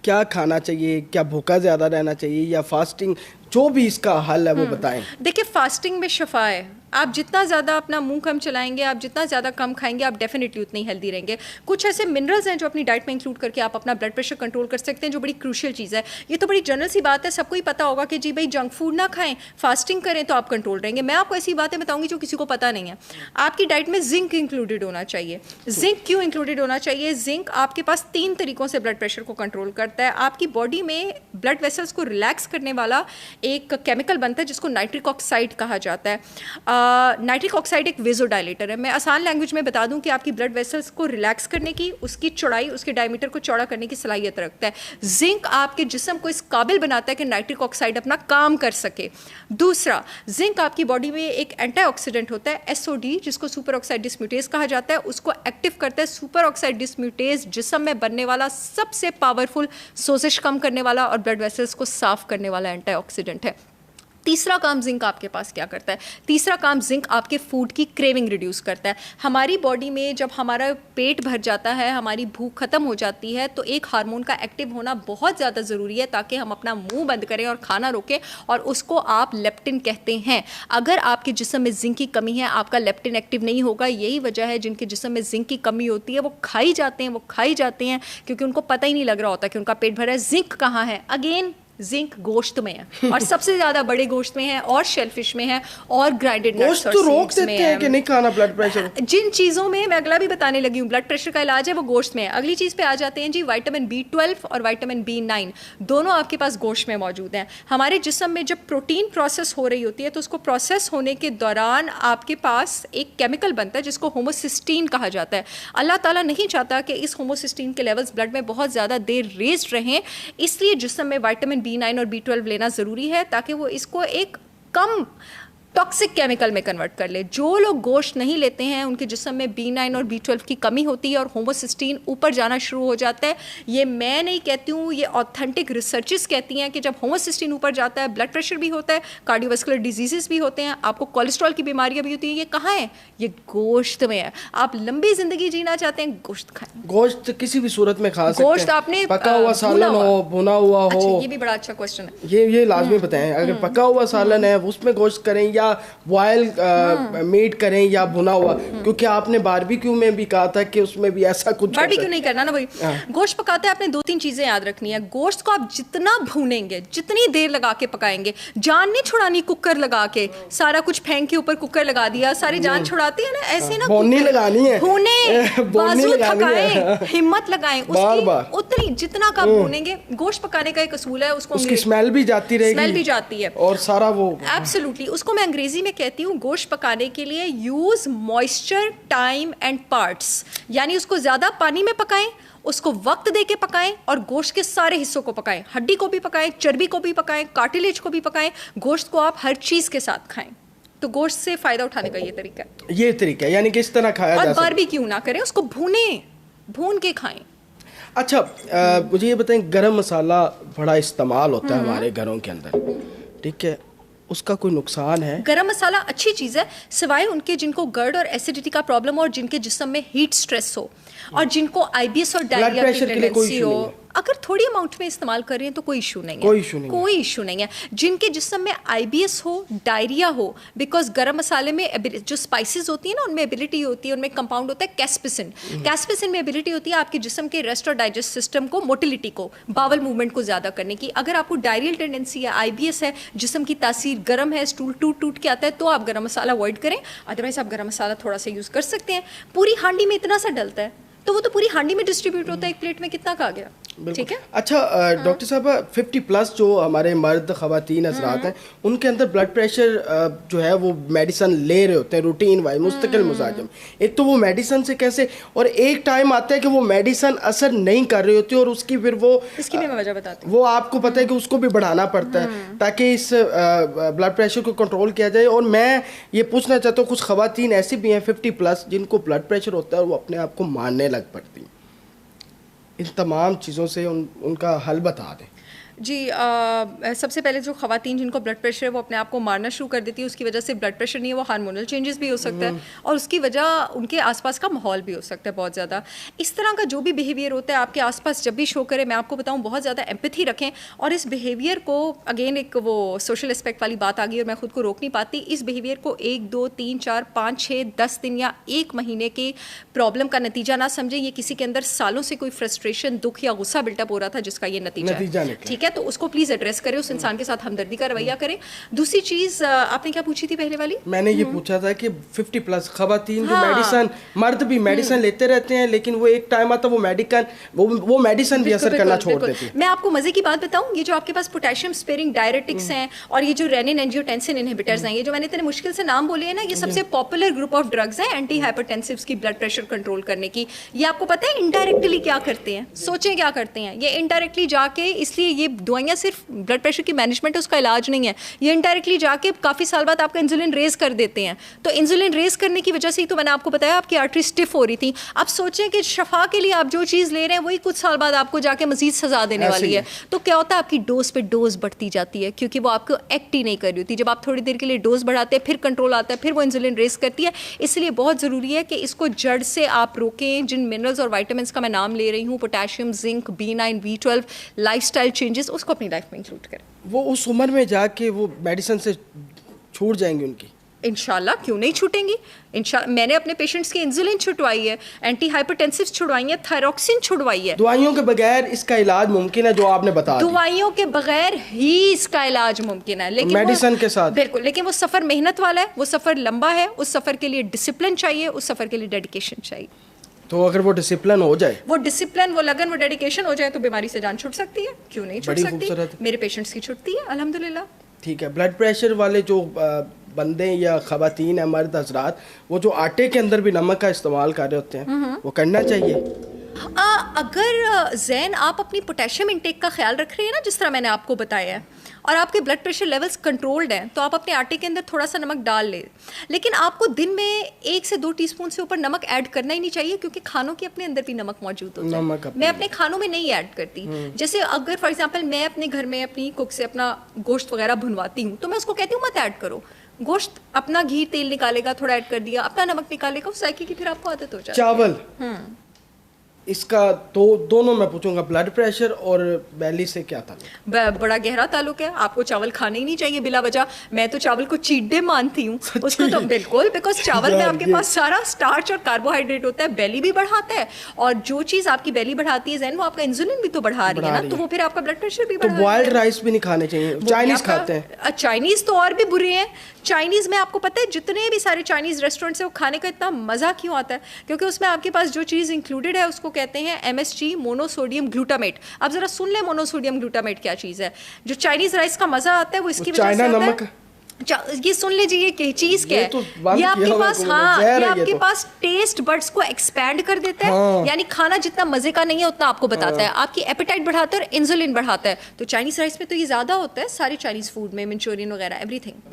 क्या खाना चाहिए, क्या भूखा ज़्यादा रहना चाहिए या फास्टिंग, जो भी इसका हल है वो बताएं। देखिए, फास्टिंग में शफा है। आप जितना ज़्यादा अपना मुंह कम चलाएंगे, आप जितना ज़्यादा कम खाएंगे, आप डेफिनेटली उतनी हेल्दी रहेंगे। कुछ ऐसे मिनरल्स हैं जो अपनी डाइट में इंक्लूड करके आप अपना ब्लड प्रेशर कंट्रोल कर सकते हैं, जो बड़ी क्रूशियल चीज़ है। ये तो बड़ी जनरल सी बात है, सबको ही पता होगा कि जी भाई जंक फूड ना खाएं, फास्टिंग करें तो आप कंट्रोल रहेंगे। मैं आपको ऐसी बातें बताऊंगी जो किसी को पता नहीं है। आपकी डाइट में जिंक इंक्लूडेड होना चाहिए। जिंक क्यों इंक्लूडेड होना चाहिए? जिंक आपके पास 3 तरीकों से ब्लड प्रेशर को कंट्रोल करता है। आपकी बॉडी में ब्लड वेसल्स को रिलैक्स करने वाला एक केमिकल बनता है जिसको नाइट्रिक ऑक्साइड कहा जाता है। नाइट्रिक ऑक्साइड एक वेजोडाइलेटर है। मैं आसान लैंग्वेज में बता दूं कि आपकी ब्लड वेसल्स को रिलैक्स करने की, उसकी चौड़ाई, उसके डायमीटर को चौड़ा करने की सलाहियत रखता है। जिंक आपके जिस्म को इस काबिल बनाता है कि नाइट्रिक ऑक्साइड अपना काम कर सके। दूसरा, जिंक आपकी बॉडी में एक एंटीऑक्सीडेंट होता है, एसओडी, जिसको सुपर ऑक्साइड डिस्म्यूटेज कहा जाता है, उसको एक्टिव करता है। सुपर ऑक्साइड डिस्म्यूटेज जिस्म में बनने वाला सबसे पावरफुल सोजिश कम करने वाला और ब्लड वेसल्स को साफ करने वाला एंटीऑक्सीडेंट है। तीसरा काम जिंक आपके पास क्या करता है? तीसरा काम जिंक आपके फूड की क्रेविंग रिड्यूस करता है। हमारी बॉडी में जब हमारा पेट भर जाता है, हमारी भूख खत्म हो जाती है, तो एक हार्मोन का एक्टिव होना बहुत ज़्यादा ज़रूरी है ताकि हम अपना मुंह बंद करें और खाना रोकें, और उसको आप लेप्टिन कहते हैं। अगर आपके जिस्म में जिंक की कमी है, आपका लेप्टिन एक्टिव नहीं होगा। यही वजह है जिनके जिस्म में जिंक की कमी होती है वो खाई जाते हैं क्योंकि उनको पता ही नहीं लग रहा होता कि उनका पेट भरा है। जिंक कहाँ है? अगेन, जिंक गोश्त में है और सबसे ज्यादा बड़े गोश्त में है और शेलफिश में है और ग्राइंडेड नट्स और तो रोक सीड्स में देते हैं कि नहीं खाना ब्लड प्रेशर। जिन चीज़ों में मैं अगला भी बताने लगी हूँ ब्लड प्रेशर का इलाज है वो गोश्त में है। अगली चीज़ पे आ जाते हैं जी, विटामिन B12 और विटामिन B9 दोनों आपके पास गोश्त में मौजूद हैं। हमारे जिस्म में जब प्रोटीन प्रोसेस हो रही होती है तो उसको प्रोसेस होने के दौरान आपके पास एक केमिकल बनता है जिसको होमोसिस्टीन कहा जाता है। अल्लाह ताला नहीं चाहता कि इस होमोसिस्टीन के लेवल्स ब्लड में बहुत ज़्यादा देर रेज्ड रहें, इसलिए जिस्म में विटामिन B9 और B12 लेना ज़रूरी है ताकि वो इसको एक कम टॉक्सिक केमिकल में कन्वर्ट कर ले। जो लोग गोश्त नहीं लेते हैं उनके जिस्म में B9 और B12 की कमी होती है और होमोसिस्टीन ऊपर जाना शुरू हो जाता है। ये मैं नहीं कहती हूँ, ये ऑथेंटिक रिसर्चेस कहती हैं कि जब होमोसिस्टीन ऊपर जाता है ब्लड प्रेशर भी होता है, कार्डियोवास्कुलर डिजीजेस भी होते हैं, आपको कोलेस्ट्रॉल की बीमारियाँ भी होती हैं। ये कहाँ है? ये गोश्त में है। आप लंबी जिंदगी जीना चाहते हैं, गोश्त खाएं। गोश्त किसी भी सूरत में खा सकते हैं। गोश्त आपने पका हुआ सालन हो, भुना हुआ हो। अच्छा, ये भी बड़ा अच्छा क्वेश्चन है। ये लाजमी बताएं। अगर पका हुआ सालन है उसमें गोश्त करें या बॉयल मेड करें या भुना हुआ, क्योंकि आपने बारबेक्यू में भी कहा था कि उसमें भी ऐसा कुछ बारबेक्यू नहीं करना ना भाई। गोश्त पकाते हैं आपने 2-3 चीजें याद रखनी है। गोश्त को आप जितना भूनेंगे, जितनी देर लगा के पकाएंगे, जान नहीं छुड़ानी कुकर लगा के, सारा कुछ फेंक के ऊपर कुकर लगा दिया, सारी जान छुड़ाती है ना, ऐसे ना भूननी लगानी है, भूने, बाजू थकाएं, हिम्मत लगाएं, उसकी उतनी जितना का भूनेंगे। गोश्त पकाने का एक असूल है, उसकी स्मेल भी जाती रहेगी, स्मेल भी जाती है और सारा वो एब्सोल्युटली। उसको मैं अंग्रेजी में कहती हूँ गोश्त पकाने के लिए use moisture, time and parts, यानी उसको ज्यादा पानी में पकाएं, उसको वक्त दे के पकाएं और गोश्त के सारे हिस्सों को पकाएं। हड्डी को भी पकाएं, चर्बी को भी पकाएं, कार्टिलेज को भी पकाएं। गोश्त को आप हर चीज के साथ खाएं। तो गोश्त से फायदा उठाने का ये तरीका है, यानी कि इस तरह खाया जा सकता है। और बारबेक्यू ना करें, उसको भून के खाएं। अच्छा, मुझे ये बताएं, गरम मसाला बड़ा इस्तेमाल होता है हमारे घरों के अंदर, ठीक है, उसका कोई नुकसान है? गरम मसाला अच्छी चीज़ है सिवाय उनके जिनको गर्ड और एसिडिटी का प्रॉब्लम हो और जिनके जिस्म में हीट स्ट्रेस हो और जिनको IBS और डायरिया की टेंडेंसी हो। अगर थोड़ी अमाउंट में इस्तेमाल कर रहे हैं तो कोई इशू नहीं है, कोई इशू नहीं है। जिनके जिस्म में IBS हो, डायरिया हो, बिकॉज गरम मसाले में जो स्पाइसेस होती है ना उनमें एबिलिटी होती है, उनमें कंपाउंड होता है कैस्पिसिन। कैस्पिसिन में एबिलिटी होती है आपके जिस्म के रेस्ट और डाइजेस्ट सिस्टम को, मोटिलिटी को, बावल मूवमेंट को ज़्यादा करने की। अगर आपको डायरियल टेंडेंसी है, IBS है, जिस्म की तासीर गर्म है, स्टूल टूट के आता है, तो आप गरम मसाला अवॉइड करें। अदरवाइज आप गरम मसाला थोड़ा सा यूज़ कर सकते हैं। पूरी हांडी में इतना सा डलता है तो वो तो पूरी हांडी में डिस्ट्रीब्यूट होता है, एक प्लेट में कितना खा गया, ठीक है। अच्छा, डॉक्टर साहब, 50+ जो हमारे मर्द ख़वातीन हज़रात हैं उनके अंदर ब्लड प्रेशर जो है वो मेडिसिन ले रहे होते हैं रूटीन वाइज, मुस्तकिल मुजाजम। एक तो वो मेडिसिन से कैसे, और एक टाइम आता है कि वो मेडिसिन असर नहीं कर रही होती और उसकी फिर वो, इसकी भी मैं वजह बताती हूँ। वो आपको पता है कि उसको भी बढ़ाना पड़ता है ताकि इस ब्लड प्रेशर को कंट्रोल किया जाए। और मैं ये पूछना चाहता हूँ, कुछ ख़वातीन ऐसी भी हैं 50+ जिनको ब्लड प्रेशर होता है और वो अपने आप को मारने लग पड़ती। इन तमाम चीज़ों से उनका हल बता दें। जी सबसे पहले जो ख़वातीन जिनको ब्लड प्रेशर है वो अपने आप को मारना शुरू कर देती है, उसकी वजह से ब्लड प्रेशर नहीं है, वो हार्मोनल चेंजेस भी हो सकता है और उसकी वजह उनके आसपास का माहौल भी हो सकता है बहुत ज़्यादा। इस तरह का जो भी बिहेवियर होता है आपके आसपास जब भी शो करे, मैं आपको बताऊँ बहुत ज़्यादा एम्पैथी रखें और इस बिहेवियर को, अगेन एक वो सोशल एस्पेक्ट वाली बात आ गई और मैं खुद को रोक नहीं पाती, इस बिहेवियर को 1 2 3 4 5 6 10 दिन या 1 महीने की प्रॉब्लम का नतीजा ना समझें। ये किसी के अंदर सालों से कोई फ्रस्ट्रेशन, दुख या गुस्सा बिल्टअप हो रहा था जिसका ये नतीजा है, ठीक है? तो उसको प्लीज एड्रेस करें, उस इंसान के साथ हमदर्दी का रवैया करें। दूसरी चीज आपने क्या पूछी थी पहले वाली? मैंने ये पूछा था कि 50+ खवातीन जो मेडिसिन, मर्द भी मेडिसिन लेते रहते हैं लेकिन वो एक टाइम आता वो मेडिसिन भी असर करना छोड़ देती है। मैं आपको मजे की बात बताऊं, ये जो आपके पास पोटेशियम स्पेयरिंग डायरेटिक्स हैं और ये जो रेनिन एंजियोटेंसिन इनहिबिटर्स हैं, ये जो मैंने इतने मुश्किल से नाम बोले हैं ना, ये सबसे पॉपुलर ग्रुप ऑफ ड्रग्स हैं एंटी हाइपरटेंसिव्स की ब्लड प्रेशर कंट्रोल करने की। ये आपको पता है इनडायरेक्टली क्या करते हैं? सोचें क्या करते हैं ये इनडायरेक्टली जाके, इसलिए ये दवाइयाँ सिर्फ ब्लड प्रेशर की मैनेजमेंट है, उसका इलाज नहीं है। ये इनडायरेक्टली जाके काफ़ी साल बाद आपका इंसुलिन रेज कर देते हैं। तो इंसुलिन रेज करने की वजह से ही तो मैंने आपको बताया आपकी आर्टरी स्टिफ हो रही थी। आप सोचें कि शफा के लिए आप जो चीज़ ले रहे हैं वही कुछ साल बाद आपको जाके मजीद सजा देने वाली है। तो क्या होता है, आपकी डोज पे डोज बढ़ती जाती है क्योंकि वो आपको एक्ट ही नहीं कर रही होती। जब आप थोड़ी देर के लिए डोज बढ़ाते हैं फिर कंट्रोल आता है, फिर वो इंसुलिन रेज करती है। इसलिए बहुत ज़रूरी है कि इसको जड़ से आप रोकें। जिन मिनरल्स और वाइटामिन का मैं नाम ले रही हूँ, potassium, zinc, B9, B12, lifestyle changes, उसको अपनी लाइफ में इंक्लूड करें। वो उस उम्र में जाके वो मेडिसिन से छूट जाएंगी उनकी? इंशाल्लाह, क्यों नहीं छूटेंगी। मैंने अपने पेशेंट्स की इंसुलिन छुड़वाई है, एंटी हाइपरटेंसिव्स छुड़वाई है, थायरॉक्सिन छुड़वाई है। दवाइयों के बगैर इसका इलाज मुमकिन है जो आपने बता दिया? दवाइयों के बगैर ही इसका इलाज मुमकिन है, लेकिन मेडिसिन के साथ बिल्कुल। लेकिन वो सफ़र मेहनत वाला है, वो सफ़र लंबा है, उस सफ़र के लिए डिसिप्लिन चाहिए, उस सफ़र के लिए डेडिकेशन चाहिए। तो अगर वो डिसिप्लिन हो जाए, वो डिसिप्लिन, वो लगन, वो डेडिकेशन हो जाए तो बीमारी से जान छूट सकती है। क्यों नहीं छूट सकती? मेरे पेशेंट्स की छुटती है अल्हम्दुलिल्लाह। ठीक है। ब्लड प्रेशर वाले जो बंदे या खवातीन है, मर्द हजरात, वो जो आटे के अंदर भी नमक का इस्तेमाल कर रहे होते हैं, वो करना चाहिए? अगर जैन आप अपनी पोटेशियम इंटेक का ख्याल रख रहे हैं ना, जिस तरह मैंने आपको बताया है, और आपके ब्लड प्रेशर लेवल्स कंट्रोल्ड हैं, तो आप अपने आटे के अंदर थोड़ा सा नमक डाल लें। लेकिन आपको दिन में 1 से 2 टीस्पून से ऊपर नमक ऐड करना ही नहीं चाहिए क्योंकि खानों के अपने अंदर भी नमक मौजूद होता है। मैं अपने खानों में नहीं ऐड करती। जैसे अगर फॉर एग्जांपल मैं अपने घर में अपनी कुक से अपना गोश्त वगैरह भुनवाती हूँ तो मैं उसको कहती हूँ मत ऐड करो। गोश्त अपना घी तेल निकालेगा, थोड़ा ऐड कर दिया, अपना नमक निकालेगा, उस जायके की फिर आपको आदत हो जाती है। चावल, इसका तो दोनों मैं पूछूंगा, ब्लड प्रेशर और बैली से क्या ताल्लुक? बड़ा गहरा ताल्लुक है। आपको चावल खाने ही नहीं चाहिए बिला वजह। मैं तो चावल को चीट डे मानती हूँ उसको, तो बिल्कुल, बिकॉज चावल में आपके पास सारा स्टार्च और कार्बोहाइड्रेट होता है, बेली भी बढ़ाता है, और जो चीज़ आपकी बेली बढ़ाती है जैन, वो आपका इंसुलिन भी तो बढ़ा रही है ना, तो वो फिर आपका ब्लड प्रेशर भी बढ़ा। तो बॉइल्ड राइस भी नहीं खाने चाहिए? चाइनीज खाते हैं? चाइनीज तो और भी बुरे हैं। चाइनीज़ में आपको पता है जितने भी सारे चाइनीज़ रेस्टोरेंट्स हैं, वो खाने का इतना मज़ा क्यों आता है? क्योंकि उसमें आपके पास जो चीज़ इंक्लूडेड है उसको कहते हैं MSG, मोनोसोडियम ग्लूटामेट। अब ज़रा सुन लें मोनोसोडियम ग्लूटामेट क्या चीज़ है। जो चाइनीज़ राइस का मज़ा आता है वो इसकी वजह से आता है। ये सुन लीजिए ये चीज क्या है, ये आपके पास, हाँ, ये आपके पास टेस्ट बड्स को एक्सपैंड कर देता है। यानी खाना जितना मजे का नहीं है उतना आपको बताता है, आपकी एपेटाइट बढ़ाता है और इंसुलिन बढ़ाता है। तो चाइनीज राइस में तो ये ज्यादा होता है, सारे चाइनीज फूड में, मंचूरियन वगैरह, एवरीथिंग।